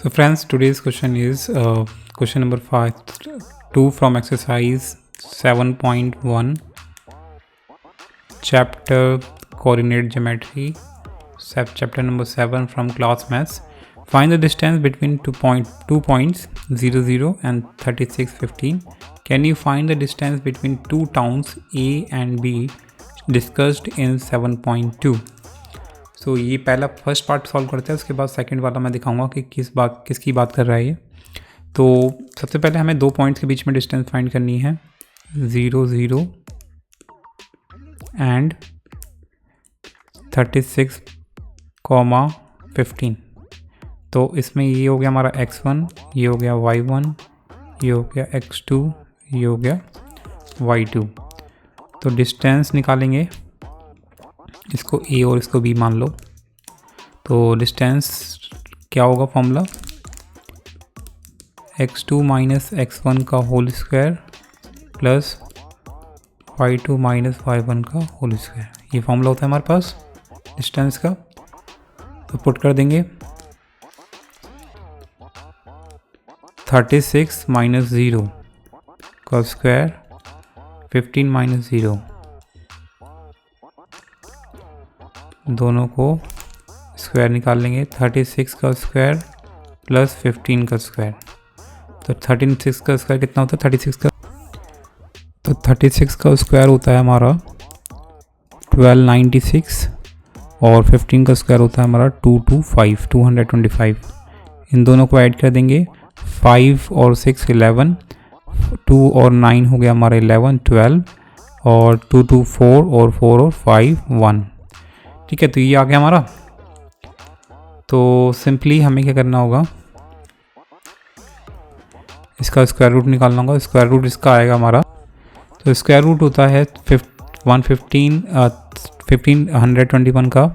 So friends, today's question is question number 2 from exercise 7.1 chapter coordinate geometry, chapter number 7 from class maths. Find the distance between 2 points 0, 0 and 36, 15. Can you find the distance between two towns A and B discussed in 7.2? सो ये पहला first part solve करते हैं, उसके बाद second वाला मैं दिखाऊंगा कि किसकी बात कर रहा है ये। तो सबसे पहले हमें दो पॉइंट्स के बीच में डिस्टेंस फाइंड करनी है, 0, 0 एंड 36, 15। तो इसमें ये हो गया हमारा x1, ये हो गया y1, ये हो गया x2, ये हो गया y2। तो डिस्टेंस निकालेंगे, इसको a और इसको b मान लो। तो डिस्टेंस क्या होगा फॉर्मूला, x2 माइनस x1 का whole square plus y2 minus y1 का होल स्क्वायर, ये फॉर्मूला होता है हमारे पास डिस्टेंस का। तो पुट कर देंगे 36 माइनस 0 का स्क्वायर 15 माइनस 0, दोनों को स्क्वायर निकाल लेंगे। 36 का स्क्वायर प्लस 15 का स्क्वायर, तो 36 का स्क्वायर कितना होता है, 36 का स्क्वायर होता है हमारा 1296 और 15 का स्क्वायर होता है हमारा 225। इन दोनों को ऐड कर देंगे, 5 और 6 11, 2 और 9 हो गया हमारा 11 12 और 2 2 4 और 4 और 5 1। ठीक है, तो ये आ गया हमारा। तो सिंपली हमें क्या करना होगा, इसका स्क्वायर रूट निकालना होगा। स्क्वायर रूट इसका आएगा हमारा, तो स्क्वायर रूट होता है 121 का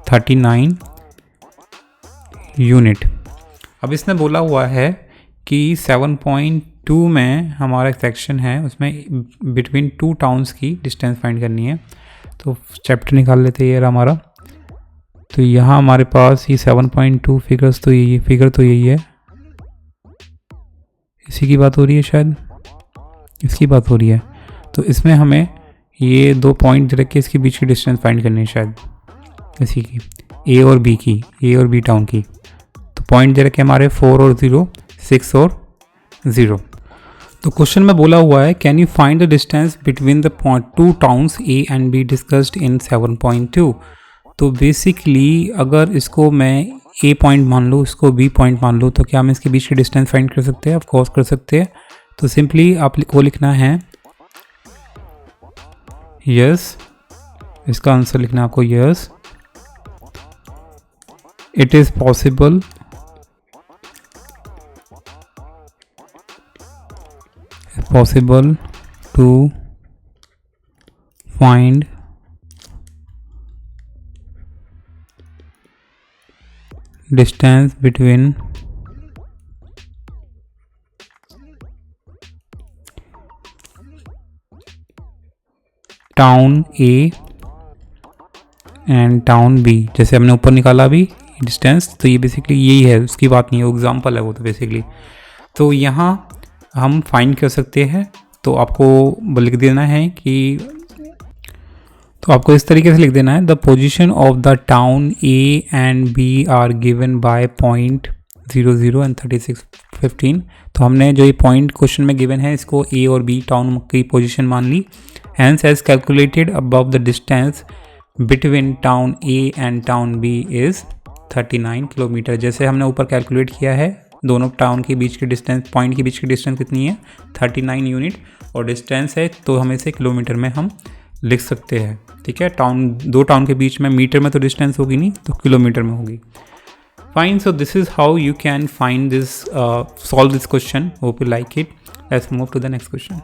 39 यूनिट। अब इसने बोला हुआ है कि 7.2 में हमारा एक सेक्शन है, उसमें बिटवीन टू टाउन्स की डिस्टेंस फाइंड करनी है। तो चैप्टर निकाल लेते हैं ये हमारा। तो यहाँ हमारे पास ये 7.2 फिगर तो यही है, इसी की बात हो रही है, शायद इसकी बात हो रही है। तो इसमें हमें ये दो पॉइंट रख के इसके बीच की डिस्टेंस फाइंड करनी है, शायद इसी की, ए और बी टाउन की। तो पॉइंट दे रखे हमारे 4 और 0, 6 और 0। तो क्वेश्चन में बोला हुआ है, can you find the distance between the two towns A and be discussed in 7.2। तो बेसिकली अगर इसको मैं ए पॉइंट मान लूँ, इसको बी पॉइंट मान लूँ, तो क्या हम इसके बीच की डिस्टेंस फाइंड कर सकते हैं? ऑफ कोर्स कर सकते हैं। तो सिंपली आपको लिखना है यस, इसका आंसर लिखना है आपको yes, it is possible to find distance between town A and town B। जैसे हमने ऊपर निकाला अभी डिस्टेंस, तो ये बेसिकली यही है, उसकी बात नहीं है, एग्जाम्पल है वो तो बेसिकली। तो यहाँ हम फाइंड कर सकते हैं। तो आपको लिख देना है कि, तो आपको इस तरीके से लिख देना है, the position of the town A and B are given by point 0, 0 and 36, 15। तो हमने जो ये पॉइंट क्वेश्चन में गिवन है, इसको ए और बी टाउन की पोजीशन मान ली। Hence as calculated above the distance between town A and town B is 39 kilometre. जैसे हमने ऊपर कैलकुलेट किया है, दोनों टाउन के बीच की डिस्टेंस, पॉइंट के बीच की डिस्टेंस कितनी है, 39 यूनिट, और डिस्टेंस है तो हम इसे किलोमीटर में हम लिख सकते हैं। ठीक है, दो टाउन के बीच में मीटर में तो डिस्टेंस होगी नहीं, तो किलोमीटर में होगी। Fine, so this is how you can find this, solve this question. Hope you like it. Let's move to the next question.